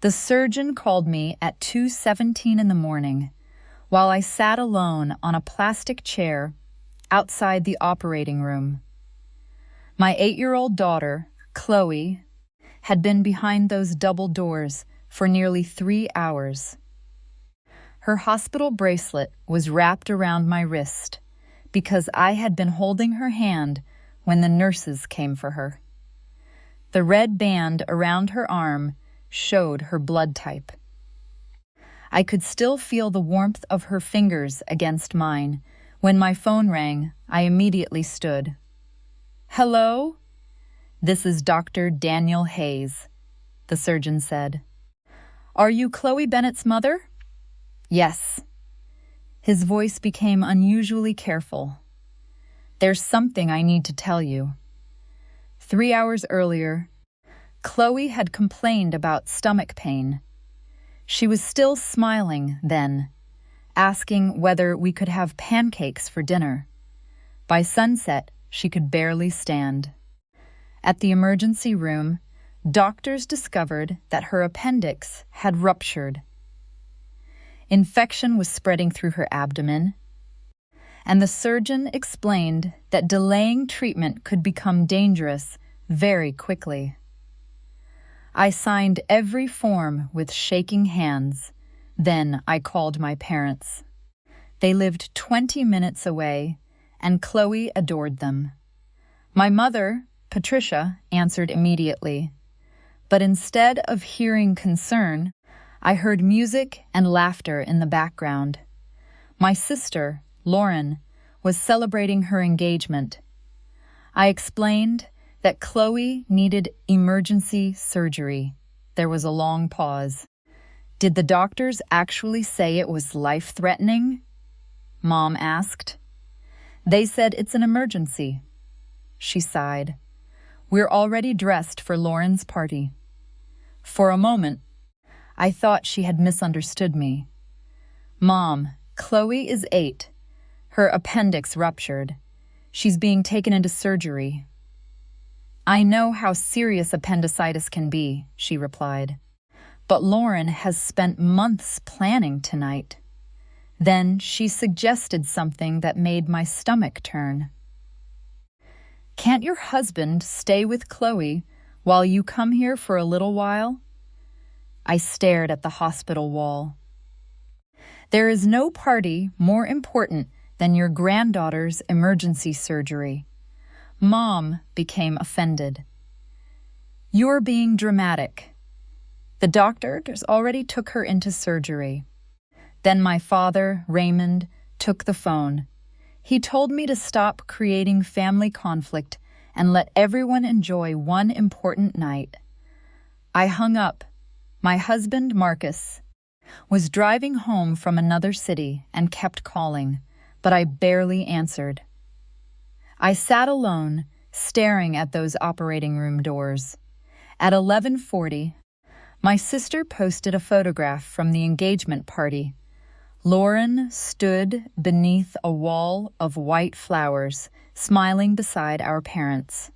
The surgeon called me at 2:17 in the morning while I sat alone on a plastic chair outside the operating room. My 8-year-old daughter, Chloe, had been behind those double doors for nearly 3 hours. Her hospital bracelet was wrapped around my wrist because I had been holding her hand when the nurses came for her. The red band around her arm showed her blood type. I could still feel the warmth of her fingers against mine. When my phone rang, I immediately stood. "Hello? This is Dr. Daniel Hayes," the surgeon said. "Are you Chloe Bennett's mother?" "Yes." His voice became unusually careful. "There's something I need to tell you. 3 hours earlier, Chloe had complained about stomach pain. She was still smiling then, asking whether we could have pancakes for dinner. By sunset, she could barely stand. At the emergency room, doctors discovered that her appendix had ruptured. Infection was spreading through her abdomen, and the surgeon explained that delaying treatment could become dangerous very quickly. I signed every form with shaking hands. Then I called my parents. They lived 20 minutes away, and Chloe adored them. My mother, Patricia, answered immediately. But instead of hearing concern, I heard music and laughter in the background. My sister, Lauren, was celebrating her engagement. I explained that Chloe needed emergency surgery. There was a long pause. "Did the doctors actually say it was life-threatening?" Mom asked. "They said it's an emergency." She sighed. "We're already dressed for Lauren's party." For a moment, I thought she had misunderstood me. "Mom, Chloe is 8. Her appendix ruptured. She's being taken into surgery." "I know how serious appendicitis can be," she replied. "But Lauren has spent months planning tonight." Then she suggested something that made my stomach turn. "Can't your husband stay with Chloe while you come here for a little while?" I stared at the hospital wall. "There is no party more important than your granddaughter's emergency surgery." Mom became offended. "You're being dramatic. The doctors already took her into surgery." Then my father, Raymond, took the phone. He told me to stop creating family conflict and let everyone enjoy one important night. I hung up. My husband, Marcus, was driving home from another city and kept calling, but I barely answered. I sat alone, staring at those operating room doors. At 11:40, my sister posted a photograph from the engagement party. Lauren stood beneath a wall of white flowers, smiling beside our parents.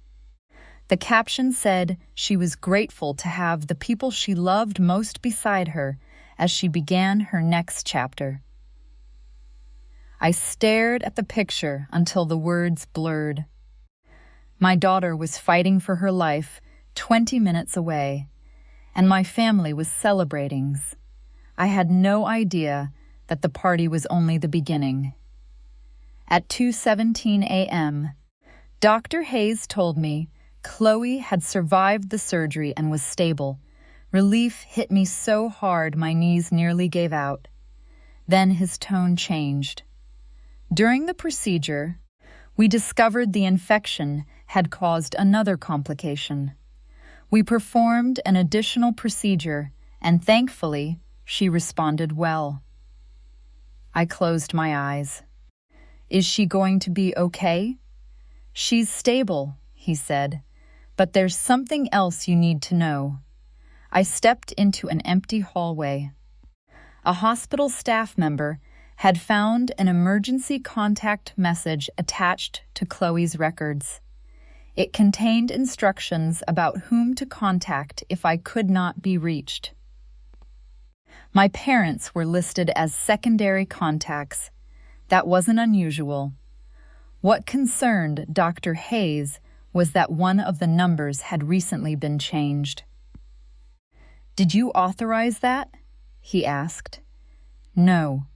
The caption said she was grateful to have the people she loved most beside her as she began her next chapter. I stared at the picture until the words blurred. My daughter was fighting for her life 20 minutes away, and my family was celebrating. I had no idea that the party was only the beginning. At 2:17 a.m., Dr. Hayes told me Chloe had survived the surgery and was stable. Relief hit me so hard my knees nearly gave out. Then his tone changed. During the procedure, we discovered the infection had caused another complication. We performed an additional procedure, and thankfully, she responded well. I closed my eyes. "Is she going to be okay?" "She's stable," he said, "but there's something else you need to know." I stepped into an empty hallway. A hospital staff member had found an emergency contact message attached to Chloe's records. It contained instructions about whom to contact if I could not be reached. My parents were listed as secondary contacts. That wasn't unusual. What concerned Dr. Hayes was that one of the numbers had recently been changed. "Did you authorize that?" he asked. "No.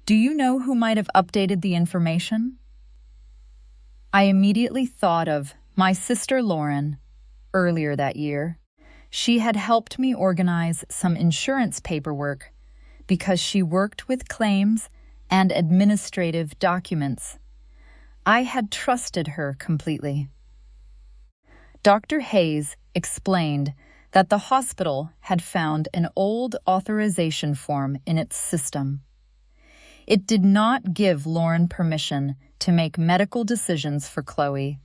Do you know who might have updated the information?" I immediately thought of my sister Lauren. Earlier that year, she had helped me organize some insurance paperwork because she worked with claims and administrative documents. I had trusted her completely. Dr. Hayes explained that the hospital had found an old authorization form in its system. It did not give Lauren permission to make medical decisions for Chloe,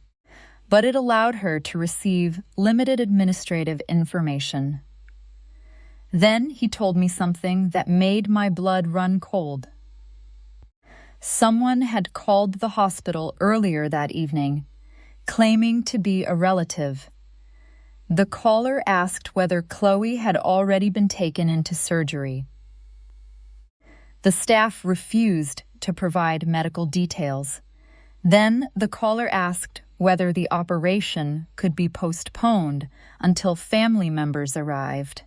but it allowed her to receive limited administrative information. Then he told me something that made my blood run cold. Someone had called the hospital earlier that evening, claiming to be a relative. The caller asked whether Chloe had already been taken into surgery. The staff refused to provide medical details. Then the caller asked whether the operation could be postponed until family members arrived.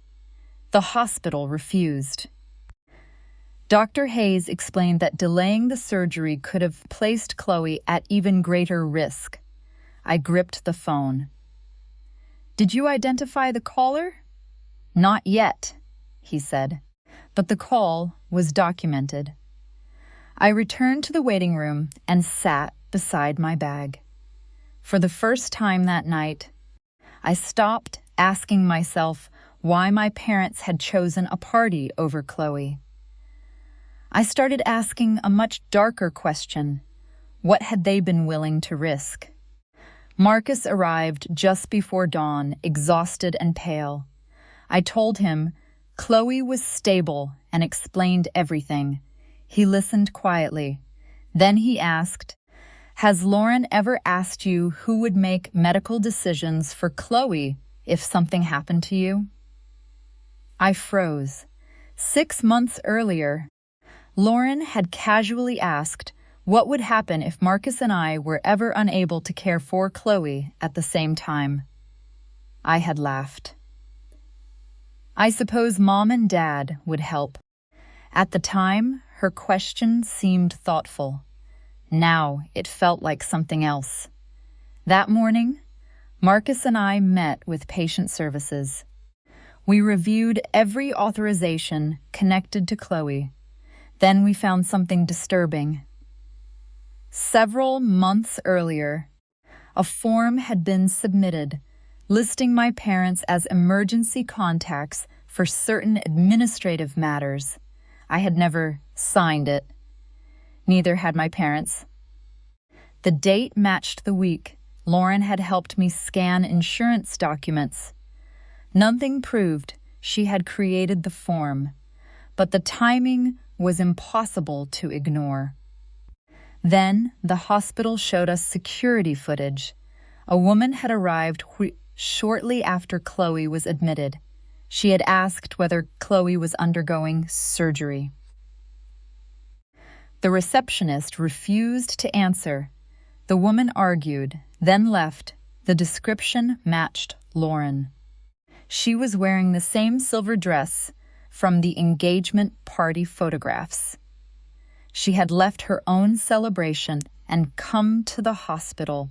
The hospital refused. Dr. Hayes explained that delaying the surgery could have placed Chloe at even greater risk. I gripped the phone. "Did you identify the caller?" "Not yet," he said, but the call was documented. I returned to the waiting room and sat beside my bag. For the first time that night, I stopped asking myself why my parents had chosen a party over Chloe. I started asking a much darker question. What had they been willing to risk? Marcus arrived just before dawn, exhausted and pale. I told him Chloe was stable and explained everything. He listened quietly. Then he asked, "Has Lauren ever asked you who would make medical decisions for Chloe if something happened to you?" I froze. 6 months earlier, Lauren had casually asked what would happen if Marcus and I were ever unable to care for Chloe at the same time. I had laughed. I suppose Mom and Dad would help. At the time, her question seemed thoughtful. Now it felt like something else. That morning, Marcus and I met with patient services. We reviewed every authorization connected to Chloe. Then we found something disturbing. Several months earlier, a form had been submitted listing my parents as emergency contacts for certain administrative matters. I had never signed it. Neither had my parents. The date matched the week Lauren had helped me scan insurance documents. Nothing proved she had created the form, but the timing was impossible to ignore. Then the hospital showed us security footage. A woman had arrived shortly after Chloe was admitted. She had asked whether Chloe was undergoing surgery. The receptionist refused to answer. The woman argued, then left. The description matched Lauren. She was wearing the same silver dress from the engagement party photographs. She had left her own celebration and come to the hospital.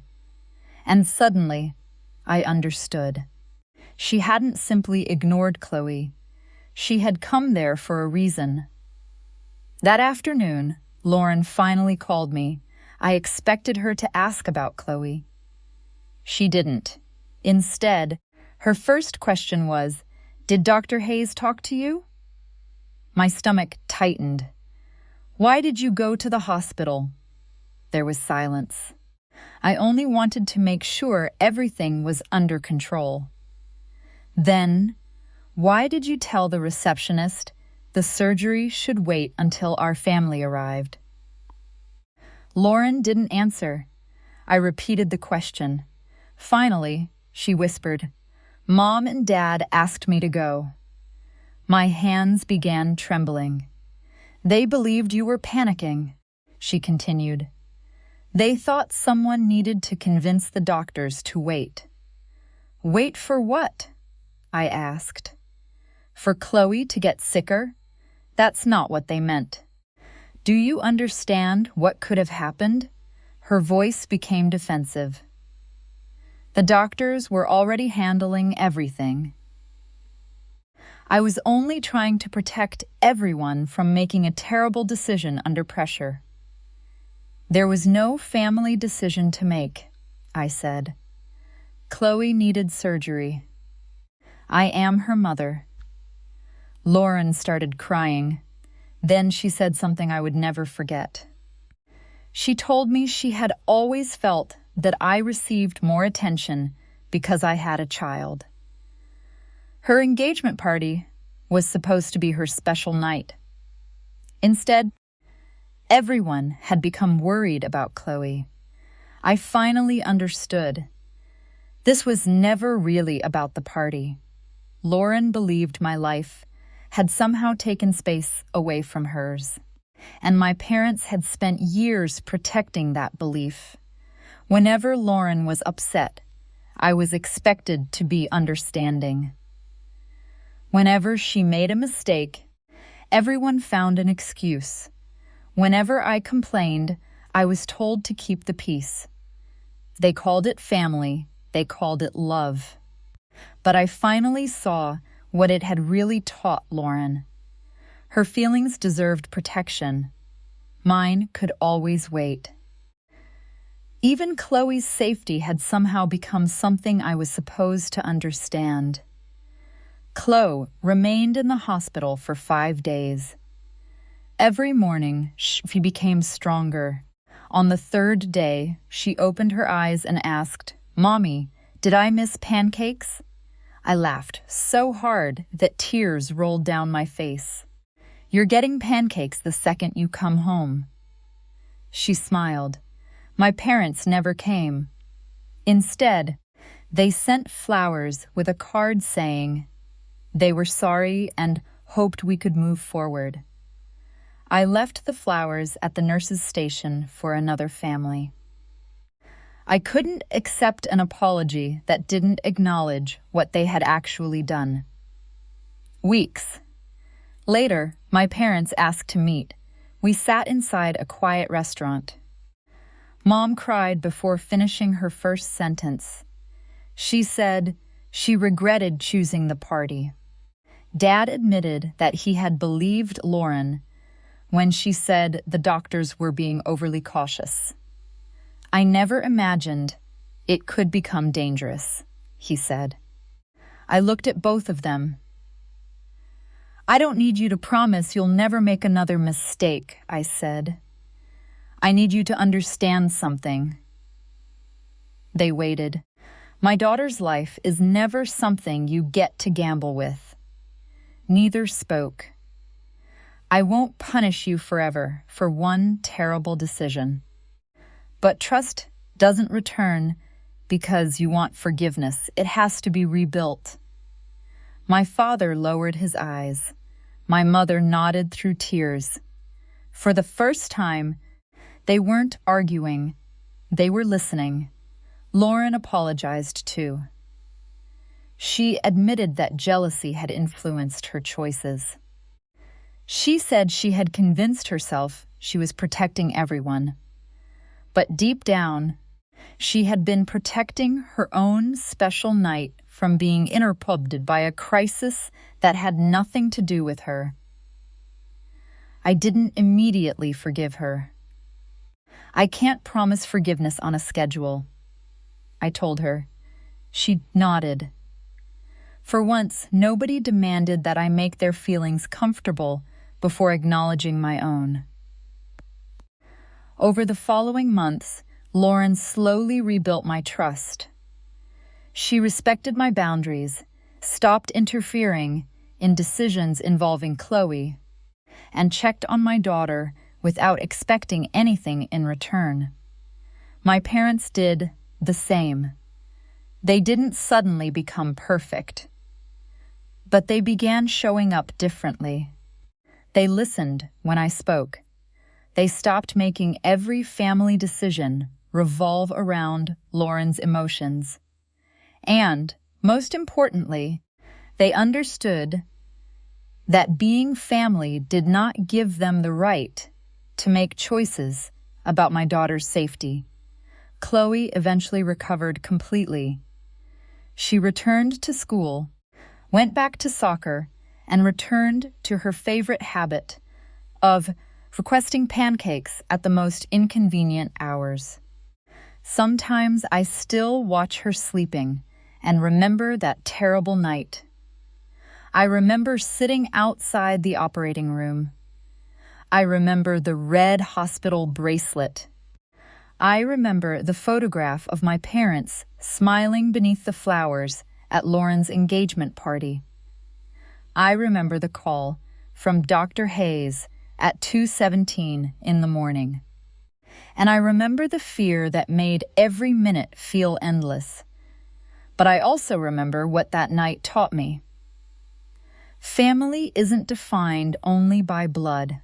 And suddenly, I understood. She hadn't simply ignored Chloe. She had come there for a reason. That afternoon, Lauren finally called me. I expected her to ask about Chloe. She didn't. Instead, her first question was, "Did Dr. Hayes talk to you?" My stomach tightened. "Why did you go to the hospital?" There was silence. I only wanted to make sure everything was under control. Then, "Why did you tell the receptionist the surgery should wait until our family arrived?" Lauren didn't answer. I repeated the question. Finally, she whispered, "Mom and Dad asked me to go." My hands began trembling. "They believed you were panicking," she continued. "They thought someone needed to convince the doctors to wait." "Wait for what?" I asked. "For Chloe to get sicker? That's not what they meant. Do you understand what could have happened?" Her voice became defensive. "The doctors were already handling everything. I was only trying to protect everyone from making a terrible decision under pressure." "There was no family decision to make," I said. "Chloe needed surgery. I am her mother." Lauren started crying. Then she said something I would never forget. She told me she had always felt that I received more attention because I had a child. Her engagement party was supposed to be her special night. Instead, everyone had become worried about Chloe. I finally understood. This was never really about the party. Lauren believed my life had somehow taken space away from hers, and my parents had spent years protecting that belief. Whenever Lauren was upset, I was expected to be understanding. Whenever she made a mistake, everyone found an excuse. Whenever I complained, I was told to keep the peace. They called it family, they called it love. But I finally saw what it had really taught Lauren. Her feelings deserved protection. Mine could always wait. Even Chloe's safety had somehow become something I was supposed to understand. Chloe remained in the hospital for 5 days. Every morning, she became stronger. On the 3rd day, she opened her eyes and asked, "Mommy, did I miss pancakes?" I laughed so hard that tears rolled down my face. "You're getting pancakes the second you come home." She smiled. My parents never came. Instead, they sent flowers with a card saying they were sorry and hoped we could move forward. I left the flowers at the nurse's station for another family. I couldn't accept an apology that didn't acknowledge what they had actually done. Weeks later, my parents asked to meet. We sat inside a quiet restaurant. Mom cried before finishing her first sentence. She said she regretted choosing the party. Dad admitted that he had believed Lauren when she said the doctors were being overly cautious. "I never imagined it could become dangerous," he said. I looked at both of them. "I don't need you to promise you'll never make another mistake," I said. "I need you to understand something." They waited. My daughter's life is never something you get to gamble with. Neither spoke. "I won't punish you forever for one terrible decision. But trust doesn't return because you want forgiveness. It has to be rebuilt." My father lowered his eyes. My mother nodded through tears. For the first time, they weren't arguing. They were listening. Lauren apologized too. She admitted that jealousy had influenced her choices. She said she had convinced herself she was protecting everyone. But deep down, she had been protecting her own special night from being interrupted by a crisis that had nothing to do with her. I didn't immediately forgive her. "I can't promise forgiveness on a schedule," I told her. She nodded. For once, nobody demanded that I make their feelings comfortable before acknowledging my own. Over the following months, Lauren slowly rebuilt my trust. She respected my boundaries, stopped interfering in decisions involving Chloe, and checked on my daughter without expecting anything in return. My parents did the same. They didn't suddenly become perfect. But they began showing up differently. They listened when I spoke. They stopped making every family decision revolve around Lauren's emotions. And, most importantly, they understood that being family did not give them the right to make choices about my daughter's safety. Chloe eventually recovered completely. She returned to school, went back to soccer, and returned to her favorite habit of requesting pancakes at the most inconvenient hours. Sometimes I still watch her sleeping and remember that terrible night. I remember sitting outside the operating room. I remember the red hospital bracelet. I remember the photograph of my parents smiling beneath the flowers at Lauren's engagement party. I remember the call from Dr. Hayes at 2:17 in the morning. And I remember the fear that made every minute feel endless. But I also remember what that night taught me. Family isn't defined only by blood.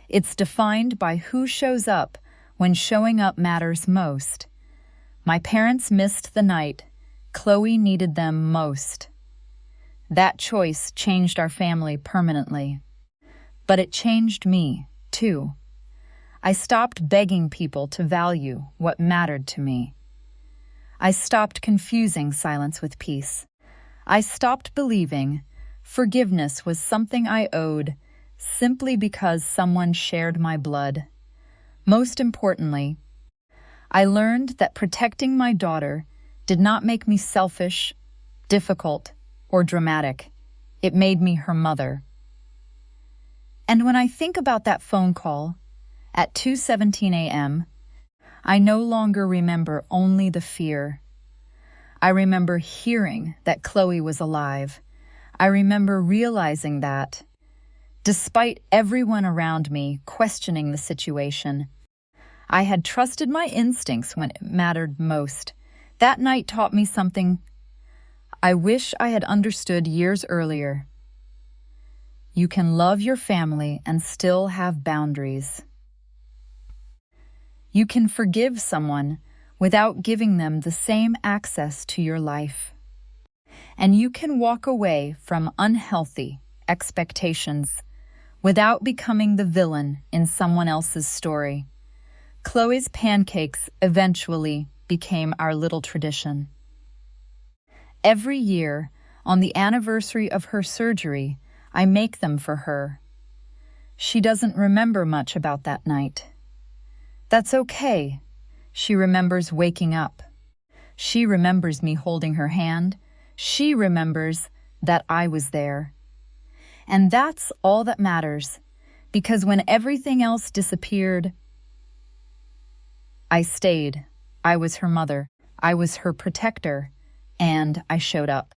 It's defined by who shows up when showing up matters most. My parents missed the night. Chloe needed them most. That choice changed our family permanently. But it changed me, too. I stopped begging people to value what mattered to me. I stopped confusing silence with peace. I stopped believing forgiveness was something I owed simply because someone shared my blood. Most importantly, I learned that protecting my daughter did not make me selfish, difficult, or dramatic. It made me her mother. And when I think about that phone call at 2:17 a.m., I no longer remember only the fear. I remember hearing that Chloe was alive. I remember realizing that, despite everyone around me questioning the situation, I had trusted my instincts when it mattered most. That night taught me something I wish I had understood years earlier. You can love your family and still have boundaries. You can forgive someone without giving them the same access to your life. And you can walk away from unhealthy expectations without becoming the villain in someone else's story. Chloe's pancakes eventually became our little tradition. Every year, on the anniversary of her surgery, I make them for her. She doesn't remember much about that night. That's okay. She remembers waking up. She remembers me holding her hand. She remembers that I was there. And that's all that matters, because when everything else disappeared, I stayed. I was her mother. I was her protector, and I showed up.